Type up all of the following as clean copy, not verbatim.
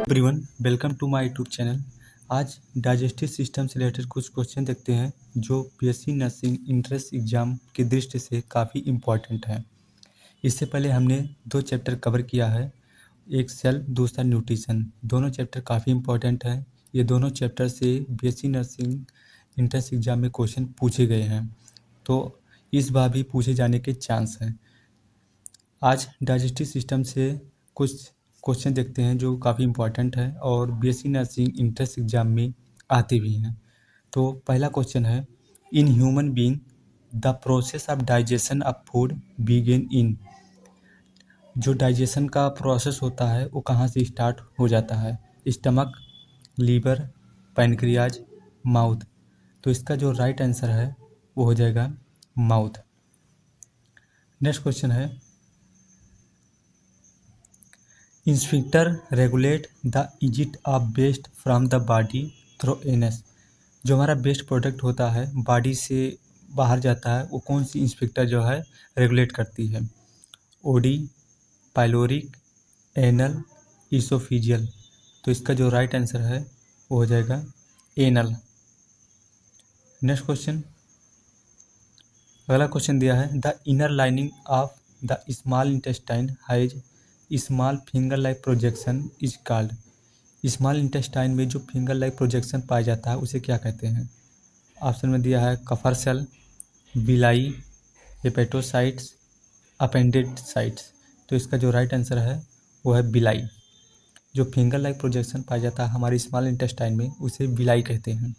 Everyone, welcome to my YouTube channel. आज digestive system से related कुछ क्वेश्चन देखते हैं जो बीएससी नर्सिंग इंट्रेंस एग्जाम की दृष्टि से काफ़ी इम्पॉर्टेंट है। इससे पहले हमने 2 चैप्टर कवर किया है, एक सेल, दूसरा न्यूट्रिशन। दोनों चैप्टर काफ़ी इम्पॉर्टेंट हैं। ये दोनों चैप्टर से बीएससी नर्सिंग इंट्रेंस एग्जाम में क्वेश्चन पूछे गए हैं, तो इस बार भी पूछे जाने के चांस हैं। आज डाइजेस्टिव सिस्टम से कुछ क्वेश्चन देखते हैं जो काफ़ी इम्पोर्टेंट है और बीएससी नर्सिंग इंट्रेंस एग्जाम में आते भी हैं। तो पहला क्वेश्चन है, in human being the process of digestion of food begin in. जो डाइजेशन का प्रोसेस होता है वो कहाँ से स्टार्ट हो जाता है? Stomach, liver, pancreas, mouth. तो इसका जो राइट आंसर है वो हो जाएगा माउथ। नेक्स्ट क्वेश्चन है, sphincter regulate the exit of waste from the body through anus. जो हमारा वेस्ट प्रोडक्ट होता है बॉडी से बाहर जाता है, वो कौन सी इंस्फिंक्टर जो है रेगुलेट करती है? Oddi, pyloric, anal, oesophageal. तो इसका जो राइट आंसर है वो हो जाएगा एनल। नेक्स्ट क्वेश्चन, अगला क्वेश्चन दिया है, the inner lining of the small intestine has small finger like projection is called. Small intestine में जो फिंगर लाइक प्रोजेक्शन पाया जाता है उसे क्या कहते हैं? ऑप्शन में दिया है कफर सेल, बिलाई, हेपेटोसाइट्स, अपेंडिसाइट्स। तो इसका जो राइट आंसर है वो है बिलाई। जो फिंगर लाइक प्रोजेक्शन पाया जाता है हमारे स्मॉल इंटेस्टाइन में उसे बिलाई कहते हैं।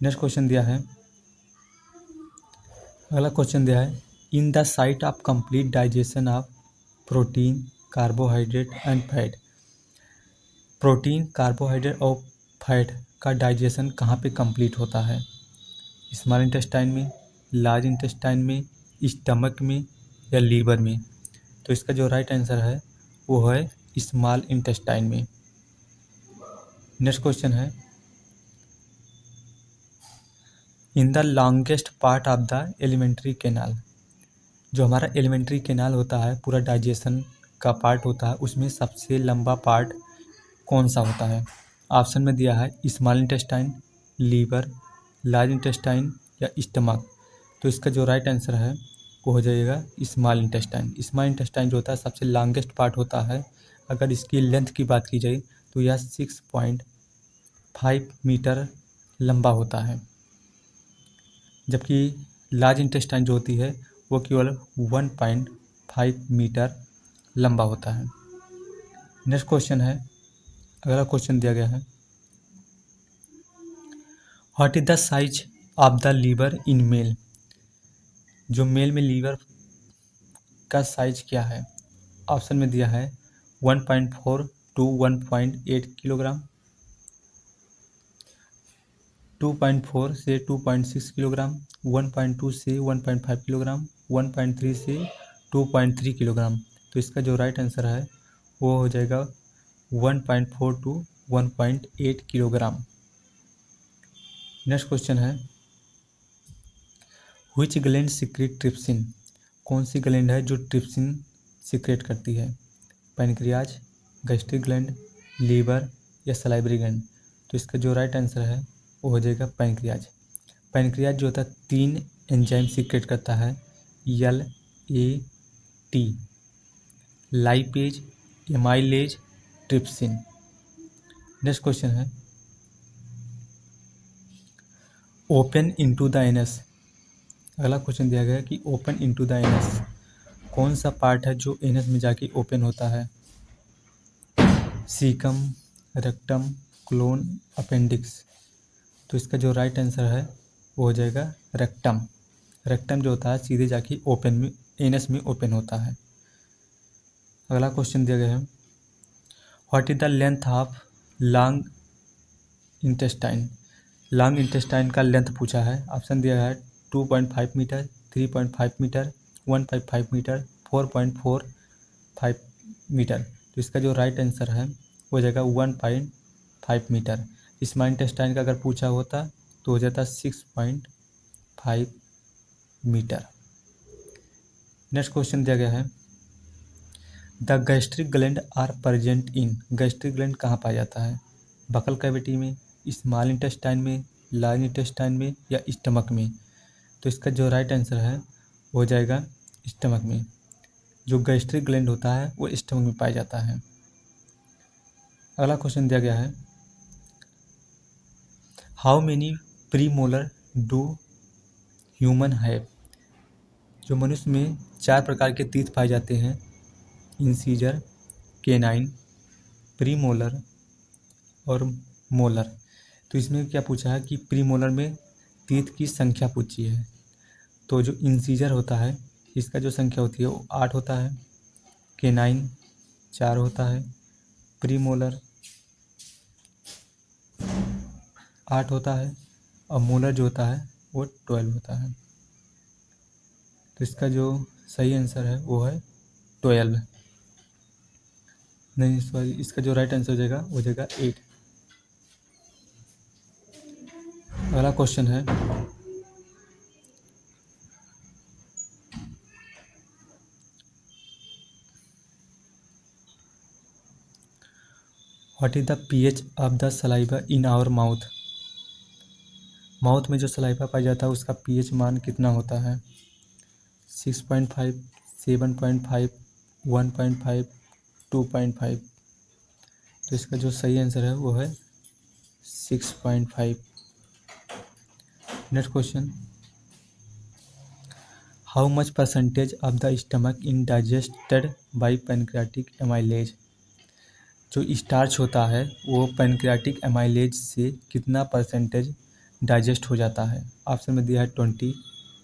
नेक्स्ट क्वेश्चन दिया है, अगला क्वेश्चन दिया है, in the site of complete digestion of protein, carbohydrate and fat. Protein, carbohydrate और फैट का डाइजेशन कहाँ पे कंप्लीट होता है? स्मॉल इंटेस्टाइन में, लार्ज इंटेस्टाइन में, स्टमक में या लीवर में? तो इसका जो राइट आंसर है वो है स्मॉल इंटेस्टाइन में। नेक्स्ट क्वेश्चन है, in the longest part of the alimentary canal. जो हमारा एलिमेंट्री कैनाल होता है, पूरा डाइजेशन का पार्ट होता है, उसमें सबसे लंबा पार्ट कौन सा होता है? ऑप्शन में दिया है small intestine, liver, large intestine या स्टमक। तो इसका जो राइट आंसर है वो हो जाएगा स्मॉल इंटेस्टाइन। स्मॉल इंटेस्टाइन जो होता है सबसे लॉन्गेस्ट पार्ट होता है। अगर इसकी लेंथ की बात की जाए तो यह 6.5 मीटर लंबा होता है, जबकि लार्ज इंटेस्टाइन जो होती है वो केवल 1.5 मीटर लंबा होता है। नेक्स्ट क्वेश्चन है, अगला क्वेश्चन दिया गया है, what is the size of the liver in male. जो मेल में लीवर का साइज क्या है? ऑप्शन में दिया है 1.4 टू 1.8 किलोग्राम, 2.4 से 2.6 किलोग्राम, 1.2 से 1.5 किलोग्राम, 1.3 से 2.3 किलोग्राम। तो इसका जो राइट आंसर है वो हो जाएगा 1.4 टू 1.8 किलोग्राम। नेक्स्ट क्वेश्चन है, व्हिच ग्लैंड सीक्रेट ट्रिप्सिन। कौन सी ग्लैंड है जो ट्रिप्सिन सीक्रेट करती है? पैनक्रियाज, गैस्ट्रिक ग्लैंड, लीवर या सलाइवरी ग्लैंड? तो इसका जो राइट आंसर है वो हो जाएगा पैनक्रियाज। पैनक्रियाज जो होता है 3 एंजाइम सीक्रेट करता है, LAT, lipase, amylase, trypsin. Next question है, ओपन इनटू द एनस। अगला क्वेश्चन दिया गया है कि ओपन इनटू द एनस कौन सा पार्ट है जो एनस में जाके ओपन होता है? Caecum, rectum, clone, appendix. तो इसका जो राइट आंसर है वो हो जाएगा रेक्टम। रेक्टम जो होता है सीधे जाके ओपन में, एनस में ओपन होता है। अगला क्वेश्चन दिया गया है, what is the length of long intestine. Long intestine का लेंथ पूछा है। ऑप्शन दिया है 2.5 मीटर, 3.5 मीटर, 1.5 मीटर, 4.45 मीटर। तो इसका जो राइट आंसर है वो हो जाएगा 1.5 मीटर। स्मॉल इंटेस्टाइन का अगर पूछा होता तो हो जाता 6.5 मीटर। नेक्स्ट क्वेश्चन दिया गया है, the gastric gland are present in, gastric gland कहाँ पाया जाता है? बकल कैविटी में, स्मॉल इंटेस्टाइन में, लार्ज इंटेस्टाइन में या स्टमक में? तो इसका जो राइट आंसर है वो हो जाएगा स्टमक में। जो गैस्ट्रिक ग्लैंड होता है वो स्टमक में पाया जाता है। अगला क्वेश्चन दिया गया है, how many premolar do human have? जो मनुष्य में 4 प्रकार के तीत पाए जाते हैं, इंसीजर, केनाइन, प्रीमोलर और मोलर। तो इसमें क्या पूछा है कि प्रीमोलर में तीत की संख्या पूछी है। तो जो इंसीजर होता है इसका जो संख्या होती है वो 8 होता है, केनाइन 4 होता है, प्रीमोलर 8 होता है और मोलर जो होता है वो 12 होता है। तो इसका जो सही आंसर है वो है 12। नहीं सॉरी, इसका जो राइट आंसर हो जाएगा वो हो जाएगा 8। अगला क्वेश्चन है, what is the pH of the saliva in our mouth? Mouth में जो सलाइवा पाया जाता है उसका pH मान कितना होता है? 6.5, 7.5, 1.5, 2.5। तो इसका जो सही आंसर है वो है 6.5। Next question, how much percentage of the stomach in digested by pancreatic amylase? जो स्टार्च होता है वो पैनक्रियाटिक एमाइलेज से कितना परसेंटेज डाइजेस्ट हो जाता है? ऑप्शन में दिया है 20,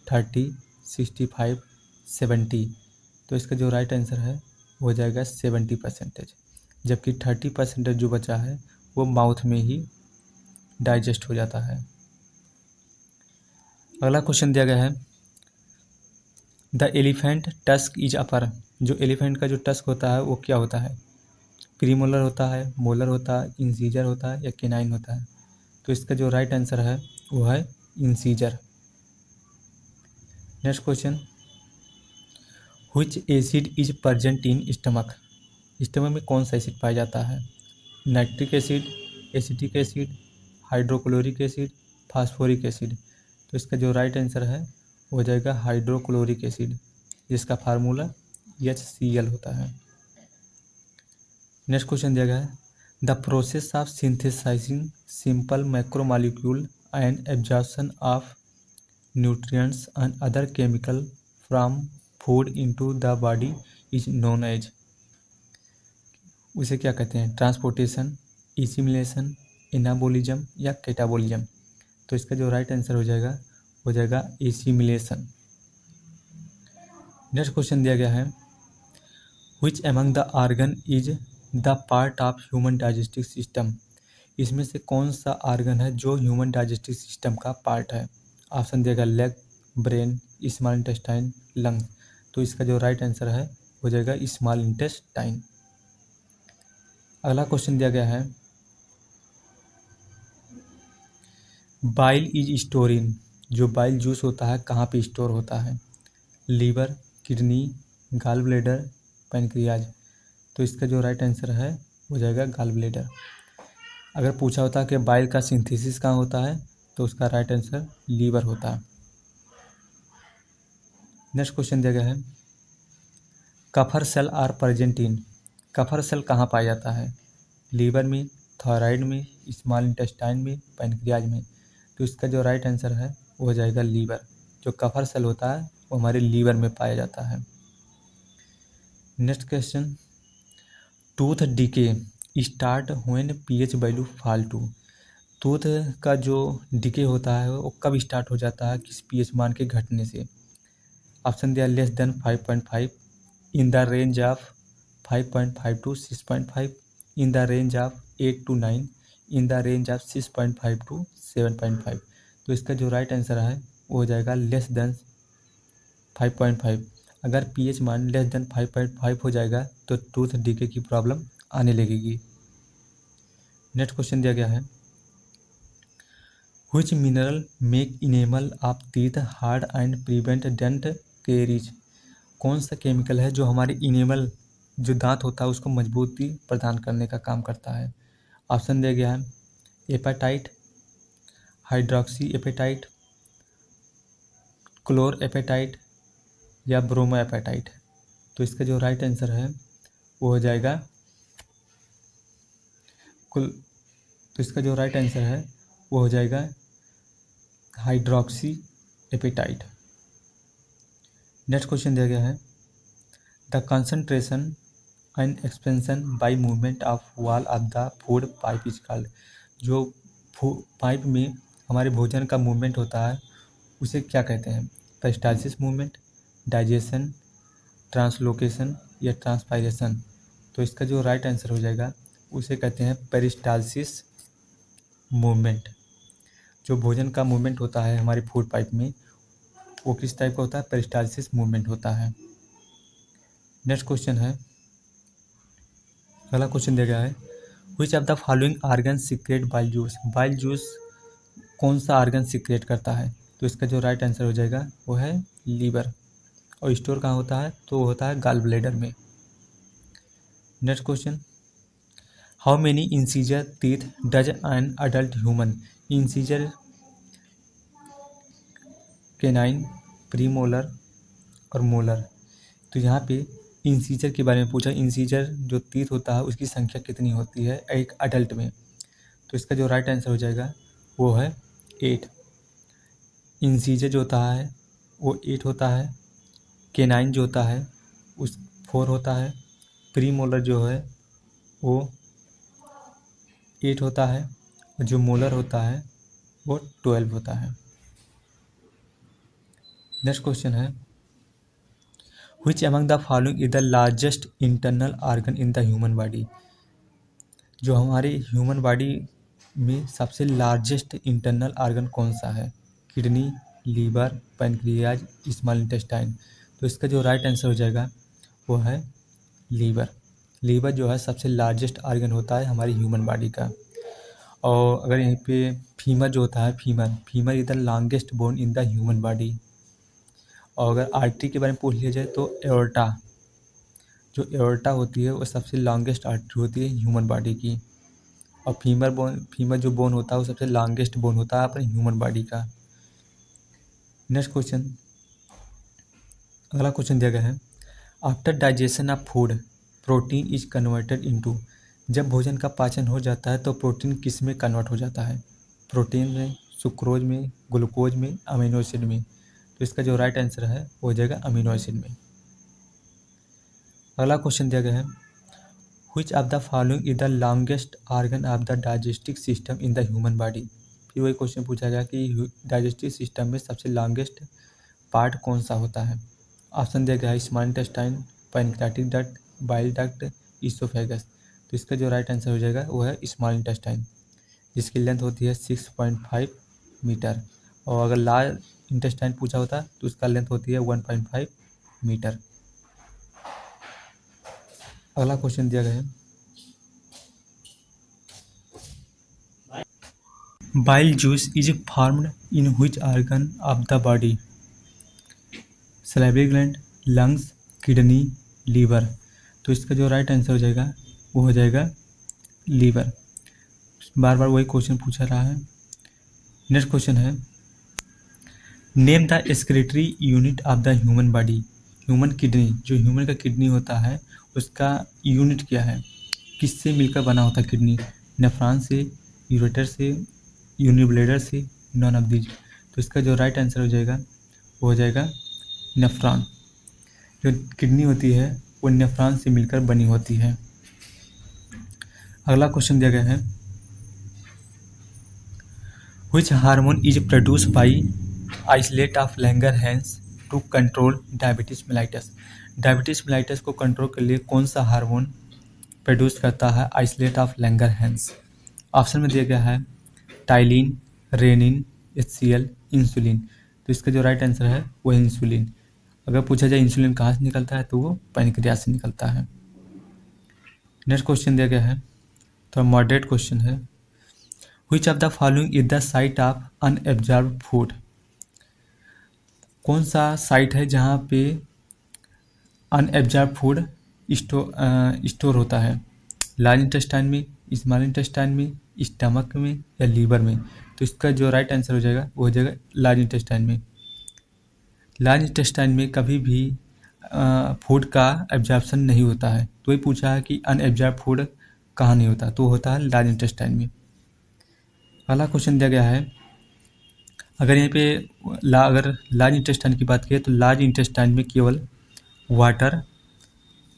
30, 65, 70। तो इसका जो राइट आंसर है वो हो जाएगा 70%, जबकि 30% जो बचा है वो माउथ में ही डाइजेस्ट हो जाता है। अगला क्वेश्चन दिया गया है, the elephant tusk is upper? जो एलिफेंट का जो टस्क होता है वो क्या होता है? प्रीमोलर होता है, मोलर होता है, इंसीजर होता है या केनाइन होता है? तो इसका जो राइट आंसर है वो है incisor. Next question, which acid is present in stomach? Stomach में कौन सा एसिड पाया जाता है? Nitric acid, acetic acid, hydrochloric acid, phosphoric acid? तो इसका जो राइट आंसर है वो हो जाएगा हाइड्रोक्लोरिक एसिड, जिसका फार्मूला HCl होता है। नेक्स्ट क्वेश्चन दिया गया है, the process of synthesising simple macromolecule and absorption of nutrients and other chemical from food into the body is known as? उसे क्या कहते हैं? ट्रांसपोर्टेशन, एसिमिलेशन, एनाबोलिज्म या कैटाबोलिज्म? तो इसका जो राइट आंसर हो जाएगा एसिमिलेशन। नेक्स्ट क्वेश्चन दिया गया है, which among the organ is the part of human digestive system? इसमें से कौन सा ऑर्गन है जो ह्यूमन डाइजेस्टिव सिस्टम का पार्ट है? ऑप्शन दिएगा leg, brain, small intestine, lung. तो इसका जो राइट आंसर है हो जाएगा स्मॉल इंटेस्टाइन। अगला क्वेश्चन दिया गया है, बाइल इज स्टोर इन? जो बाइल जूस होता है कहाँ पे स्टोर होता है? Liver, kidney, gall bladder, pancreas? तो इसका जो राइट आंसर है हो जाएगा गॉल ब्लैडर। अगर पूछा होता है कि बाइल का सिंथेसिस कहाँ होता है तो उसका राइट आंसर लीवर होता है। नेक्स्ट क्वेश्चन दिया गया है, Kupffer cell are present in? Kupffer cell कहाँ पाया जाता है? लीवर में, थायराइड में, स्मॉल इंटेस्टाइन में, पैनक्रियाज में? तो इसका जो राइट आंसर है वो हो जाएगा लीवर। जो कफर सेल होता है वो हमारे लीवर में पाया जाता है। Next question, tooth decay start when pH value fall to? Tooth का जो डिके होता है वो कब स्टार्ट हो जाता है, किस pH मान के घटने से? ऑप्शन दिया less than 5.5, in the range of 5.5 to 6.5, in the range of 8 to 9, in the range of 6.5 to 7.5? तो इसका जो राइट आंसर है वो हो जाएगा लेस देन 5.5। अगर pH मान लेस देन 5.5 हो जाएगा तो टूथ डिके की प्रॉब्लम आने लगेगी। नेक्स्ट क्वेश्चन दिया गया है, which mineral make enamel of teeth hard and prevent dental caries? कौन सा केमिकल है जो हमारे इनेमल जो दांत होता है उसको मजबूती प्रदान करने का काम करता है। ऑप्शन दिया गया है एपेटाइट, हाइड्रोक्सी एपेटाइट, क्लोर एपेटाइट या ब्रोमो एपेटाइट। तो इसका जो राइट आंसर है वो हो जाएगा कुल तो इसका जो राइट आंसर है वो हो जाएगा हाइड्रोक्सी एपेटाइट। नेक्स्ट क्वेश्चन दिया गया है the concentration and expansion by movement of wall of the food pipe is called. जो पाइप में हमारे भोजन का मूवमेंट होता है उसे क्या कहते हैं? पेरिस्टालसिस मूवमेंट, डाइजेशन, ट्रांसलोकेशन या ट्रांसपायरेशन। तो इसका जो राइट आंसर हो जाएगा उसे कहते हैं पेरिस्टालसिस मूवमेंट। जो भोजन का मूवमेंट होता है हमारे फूड पाइप में वो किस टाइप का होता है? पेरिस्टालसिस मूवमेंट होता है। नेक्स्ट क्वेश्चन है, अगला क्वेश्चन दिया गया है which of the following organ secrete bile juice. Bile juice कौन सा आर्गन सीक्रेट करता है? तो इसका जो राइट आंसर हो जाएगा वो है लीवर। और स्टोर कहाँ होता है? तो वो होता है गॉल ब्लैडर में। Next question, how many incisor teeth does an adult human. Incisor canine, premolar और मोलर। तो यहाँ पे इंसीजर के बारे में पूछा। इंसीजर जो टीथ होता है उसकी संख्या कितनी होती है एक अडल्ट में? तो इसका जो राइट आंसर हो जाएगा वो है 8। इंसीजर जो होता है वो 8 होता है, केनाइन जो होता है उस 4 होता है, प्रीमोलर जो है वो 8 होता है और जो मोलर होता है वो 12 होता है। नेक्स्ट क्वेश्चन है which among the following is the largest internal organ in the human body. जो हमारे ह्यूमन बॉडी में सबसे लार्जेस्ट इंटरनल आर्गन कौन सा है? Kidney, liver, pancreas, small intestine. तो इसका जो राइट आंसर हो जाएगा वो है लीवर। लीवर जो है सबसे लार्जेस्ट आर्गन होता है हमारी ह्यूमन बॉडी का। और अगर यहीं पे फीमर जो होता है, femur is the longest bone in the human body. और अगर आर्टरी के बारे में पूछ लिया जाए तो एओर्टा, जो एओर्टा होती है वो सबसे लॉन्गेस्ट आर्टरी होती है ह्यूमन बॉडी की। और फीमर जो बोन होता है वो सबसे लॉन्गेस्ट बोन होता है अपने ह्यूमन बॉडी का। नेक्स्ट क्वेश्चन, अगला क्वेश्चन दिया गया है after digestion of food protein is converted into. जब भोजन का पाचन हो जाता है तो प्रोटीन किस में कन्वर्ट हो जाता है? प्रोटीन में, सुक्रोज में, ग्लूकोज में, अमीनो एसिड में। तो इसका जो राइट आंसर है वो हो जाएगा अमीनो एसिड में। अगला क्वेश्चन दिया गया है which of the following is the longest organ of the digestive system in the human body. फिर वही क्वेश्चन पूछा गया कि डाइजेस्टिव सिस्टम में सबसे लॉन्गेस्ट पार्ट कौन सा होता है? ऑप्शन दिया गया है small intestine, pancreatic duct, bile duct, oesophagus. तो इसका जो राइट आंसर हो जाएगा वो है स्मॉल इंटेस्टाइन, जिसकी लेंथ होती है 6.5 मीटर। और अगर लार्ज इंटेस्टाइन पूछा होता तो उसका लेंथ होती है 1.5 मीटर। अगला क्वेश्चन दिया गया है bile juice is formed in which organ of the body. Salivary gland, lungs, kidney, liver. तो इसका जो राइट आंसर हो जाएगा वो हो जाएगा लीवर। बार बार वही क्वेश्चन पूछा रहा है। नेक्स्ट क्वेश्चन है name the excretory unit of the human body. Human kidney, जो ह्यूमन का किडनी होता है उसका यूनिट क्या है? किससे मिलकर बना होता है किडनी? नेफ्रॉन से, यूरेटर से, यूनिब्लेडर से, नॉन ऑफ दीज। तो इसका जो राइट आंसर हो जाएगा वो हो जाएगा नेफ्रॉन। जो किडनी होती है वो नेफ्रॉन से मिलकर बनी होती है। अगला क्वेश्चन दिया गया है which hormone is produce by islet of Langerhans to control diabetes mellitus. Diabetes mellitus को कंट्रोल के लिए कौन सा हार्मोन प्रोड्यूस करता है आइसलेट ऑफ लैंगरहैंस? ऑप्शन में दिया गया है टाइलिन, रेनिन, HCl, इंसुलिन। तो इसका जो राइट आंसर है वो है इंसुलिन। अगर पूछा जाए इंसुलिन कहाँ से निकलता है तो वो पैनक्रियाज से निकलता है। नेक्स्ट क्वेश्चन दिया गया है तो मॉडरेट क्वेश्चन है which of the following is the site of unabsorbed food. कौन सा साइट है जहाँ पे अनएब्जॉर्ब फूड स्टोर होता है? लार्ज इंटेस्टाइन में, स्मॉल इंटेस्टाइन में, स्टमक में या लीवर में? तो इसका जो राइट आंसर हो जाएगा वो हो जाएगा लार्ज इंटेस्टाइन में। लार्ज इंटेस्टाइन में कभी भी फूड का एब्जॉर्प्शन नहीं होता है। तो ये पूछा है कि अनएब्जॉर्ब फूड कहाँ नहीं होता, तो होता है लार्ज इंटेस्टाइन में। अगला क्वेश्चन दिया गया है, अगर यहाँ पे अगर लार्ज इंटेस्टाइन की बात करें तो लार्ज इंटेस्टाइन में केवल वाटर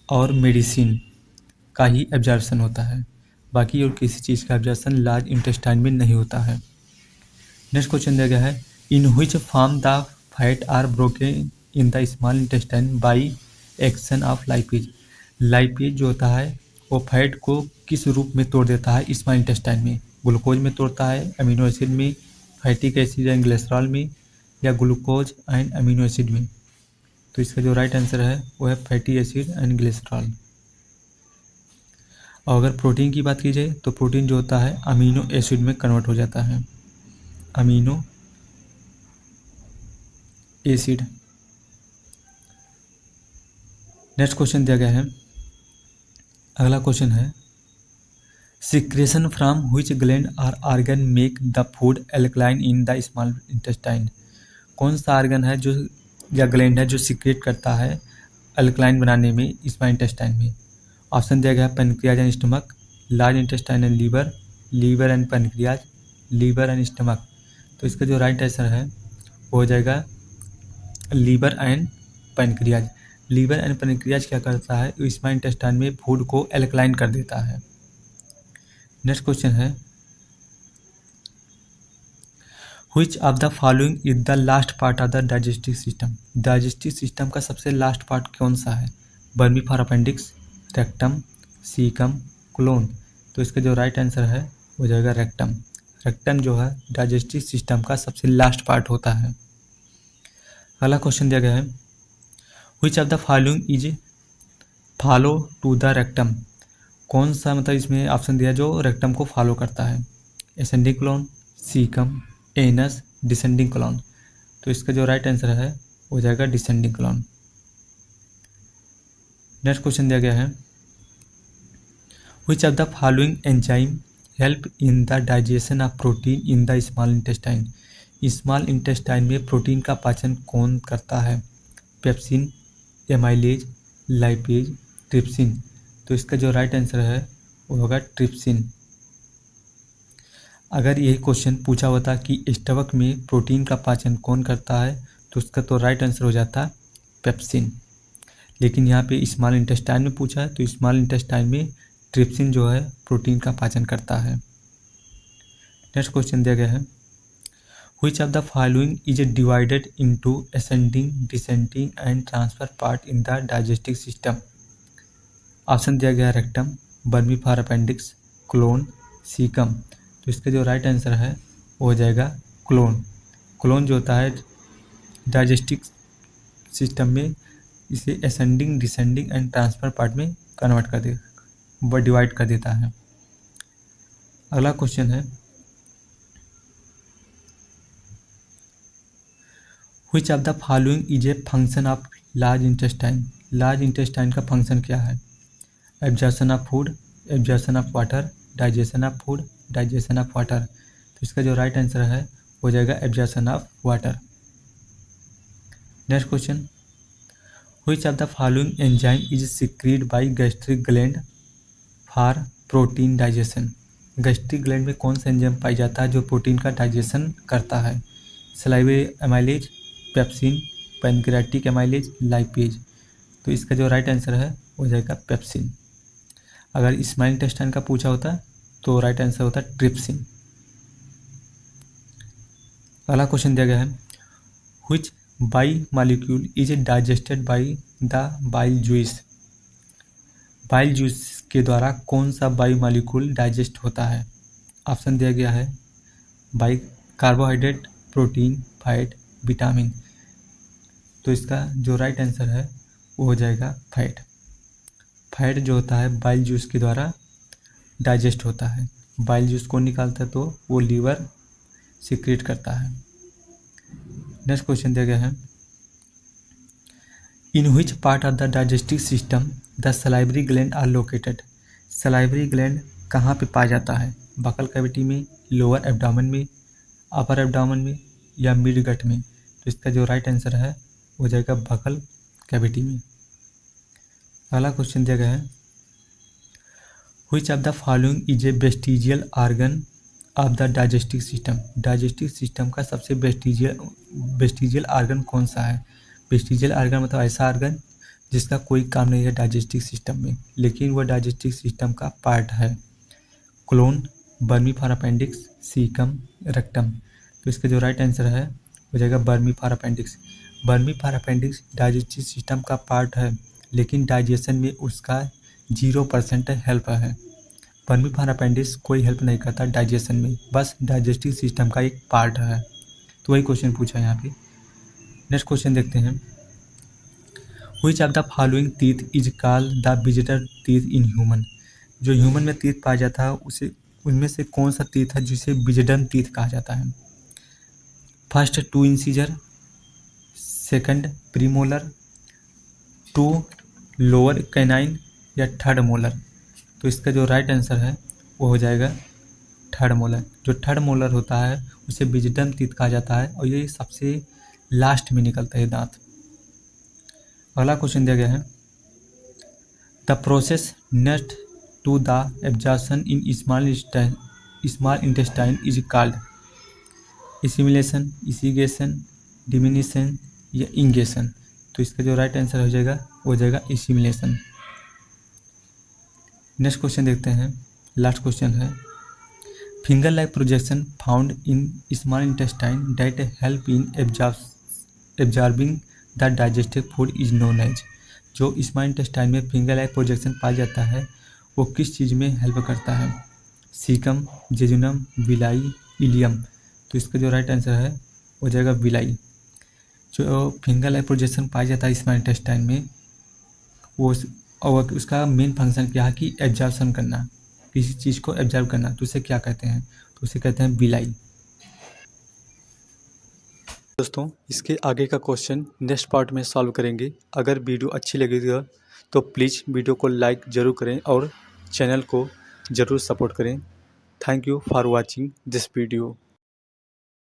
और मेडिसिन का ही एब्जॉर्प्शन होता है, बाकी और किसी चीज़ का एब्जॉर्प्शन लार्ज इंटेस्टाइन में नहीं होता है। नेक्स्ट क्वेश्चन दिया गया है, in which form the fat are broken in the small intestine by action of lipase. Lipase जो होता है वो फैट को किस रूप में तोड़ देता है स्मॉल इंटेस्टाइन में? ग्लूकोज में तोड़ता है, अमीनो एसिड में, फैटिक एसिड एंड ग्लिसरॉल में, या ग्लूकोज एंड अमीनो एसिड में? तो इसका जो राइट आंसर है वो है फैटी एसिड एंड ग्लिसरॉल। और अगर प्रोटीन की बात की जाए तो प्रोटीन जो होता है अमीनो एसिड में कन्वर्ट हो जाता है, अमीनो एसिड। नेक्स्ट क्वेश्चन दिया गया है, अगला क्वेश्चन है, secretion from which gland or organ make the food alkaline in the small intestine. कौन सा ऑर्गन है जो या ग्लैंड है जो सिक्रेट करता है अल्कलाइन बनाने में स्मॉल इंटेस्टाइन में? ऑप्शन दिया गया है pancreas and stomach, large intestine and liver, liver and pancreas, liver and stomach. तो इसका जो राइट आंसर है वो हो जाएगा liver and pancreas. Liver and pancreas क्या करता है, स्मॉल इंटेस्टाइन में फूड को एल्कलाइन कर देता है। नेक्स्ट क्वेश्चन है, which of the following is the last part of the digestive system. Digestive system का सबसे लास्ट पार्ट कौन सा है? Vermiform appendix, rectum, caecum, colon. तो इसका जो राइट आंसर है वो हो जाएगा रेक्टम। रेक्टम जो है डाइजेस्टिव सिस्टम का सबसे लास्ट पार्ट होता है। अगला क्वेश्चन दिया गया है, which of the following is follow to the rectum. कौन सा मतलब इसमें ऑप्शन दिया जो रेक्टम को फॉलो करता है? Ascending colon, caecum, anus, descending colon. तो इसका जो राइट आंसर है वो हो जाएगा डिसेंडिंग कोलोन। नेक्स्ट क्वेश्चन दिया गया है, which of the following enzyme help in the digestion of protein in the small intestine. Small intestine में प्रोटीन का पाचन कौन करता है? Pepsin, amylase, lipase, trypsin. तो इसका जो राइट आंसर है वो होगा ट्रिप्सिन। अगर यही क्वेश्चन पूछा होता कि स्टमक में प्रोटीन का पाचन कौन करता है तो उसका तो राइट आंसर हो जाता पेप्सिन, लेकिन यहाँ पे स्मॉल इंटेस्टाइन में पूछा है तो स्मॉल इंटेस्टाइन में ट्रिप्सिन जो है प्रोटीन का पाचन करता है। नेक्स्ट क्वेश्चन दिया गया है, which of the following is divided into ascending, descending and transverse part in the digestive system. Option दिया गया रेक्टम, बर्मीफार अपेंडिक्स, कोलोन, सीकम। तो इसका जो राइट आंसर है वो हो जाएगा कोलोन। कोलोन जो होता है डाइजेस्टिव सिस्टम में इसे ascending, descending and transverse part में कन्वर्ट कर दे डिवाइड कर देता है। अगला क्वेश्चन है, which of the following is a function of large intestine. Large intestine का फंक्शन क्या है? Absorption of food, absorption of water, digestion of food, digestion of water. तो इसका जो राइट आंसर है हो जाएगा absorption of water. Next question, which of the following enzyme is secreted by gastric gland for protein digestion. Gastric gland में कौन सा enzyme पाया जाता है जो प्रोटीन का डाइजेशन करता है? Salivary amylase, pepsin, pancreatic amylase, lipase. तो इसका जो राइट आंसर है हो जाएगा पेप्सिन। अगर स्मॉल इंटेस्टाइन का पूछा होता तो राइट आंसर होता ट्रिप्सिन। अगला क्वेश्चन दिया गया है, which by molecule is digested by the bile juice. Bile juice के द्वारा कौन सा बाई मॉलिक्यूल डाइजेस्ट होता है? ऑप्शन दिया गया है by carbohydrate, protein, fat, vitamin. तो इसका जो राइट आंसर है वो हो जाएगा फैट। फैट जो होता है बाइल जूस के द्वारा डाइजेस्ट होता है। बाइल जूस कौन निकालता है तो वो लीवर सिक्रेट करता है। नेक्स्ट क्वेश्चन दिया गया है, in which part of the digestive system the salivary gland are located. Salivary gland कहाँ पे पाया जाता है? बकल कैविटी में, लोअर एब्डोमेन में, अपर एब्डोमेन में या मिड गट में? तो इसका जो राइट आंसर है वो हो जाएगा बकल कैविटी में। अगला क्वेश्चन दिया गया है, which of the following is A vestigial organ of the digestive system. Digestive system का सबसे वेस्टिजियल ऑर्गन कौन सा है? वेस्टिजियल ऑर्गन मतलब ऐसा ऑर्गन जिसका कोई काम नहीं है डाइजेस्टिव सिस्टम में, लेकिन वह डाइजेस्टिव सिस्टम का पार्ट है। Colon, vermiform appendix, caecum, rectum. तो इसका जो राइट आंसर है हो जाएगा vermiform appendix. Vermiform appendix digestive system का पार्ट है, लेकिन डाइजेशन में उसका 0% हेल्प है। बर्मीफार अपेंडिक्स कोई हेल्प नहीं करता डाइजेशन में, बस डाइजेस्टिव सिस्टम का एक पार्ट है। तो वही क्वेश्चन पूछा है यहाँ पे। नेक्स्ट क्वेश्चन देखते हैं, which of the following teeth is called the visitor teeth in human. जो ह्यूमन में टीथ पाया जाता है उसे उनमें से कौन सा टीथ है जिसे विजिडन टीथ कहा जाता है? First 2 incisor, second premolar, 2 lower canine या थर्ड मोलर? तो इसका जो राइट आंसर है वो हो जाएगा थर्ड मोलर। जो थर्ड मोलर होता है उसे विजिडन टीथ कहा जाता है और ये सबसे लास्ट में निकलता है दांत। अगला क्वेश्चन दिया गया है, the process next to the absorption in small intestine is called assimilation, egestion, elimination या इंगेशन? तो इसका जो राइट आंसर हो जाएगा वो हो जाएगा एसिमिलेशन। नेक्स्ट क्वेश्चन देखते हैं, लास्ट क्वेश्चन है, finger like projection found in small intestine that help in absorbing the digestive food is known as. जो स्मॉल इंटेस्टाइन में फिंगर लाइक प्रोजेक्शन पाया जाता है वो किस चीज़ में हेल्प करता है? Caecum, jejunum, villi, ileum? तो इसका जो राइट आंसर है हो जाएगा विलाई। जो फिंगर लाइक प्रोजेक्शन पाया जाता है स्मॉल इंटेस्टाइन में वो और उसका मेन फंक्शन क्या है कि एब्जॉर्प्शन करना, किसी चीज़ को एब्जॉर्ब करना। तो उसे क्या कहते हैं? तो उसे कहते हैं विलाई। दोस्तों इसके आगे का क्वेश्चन नेक्स्ट पार्ट में सॉल्व करेंगे। अगर वीडियो अच्छी लगेगी तो प्लीज़ वीडियो को लाइक ज़रूर करें और चैनल को ज़रूर सपोर्ट करें। Thank you for watching this video.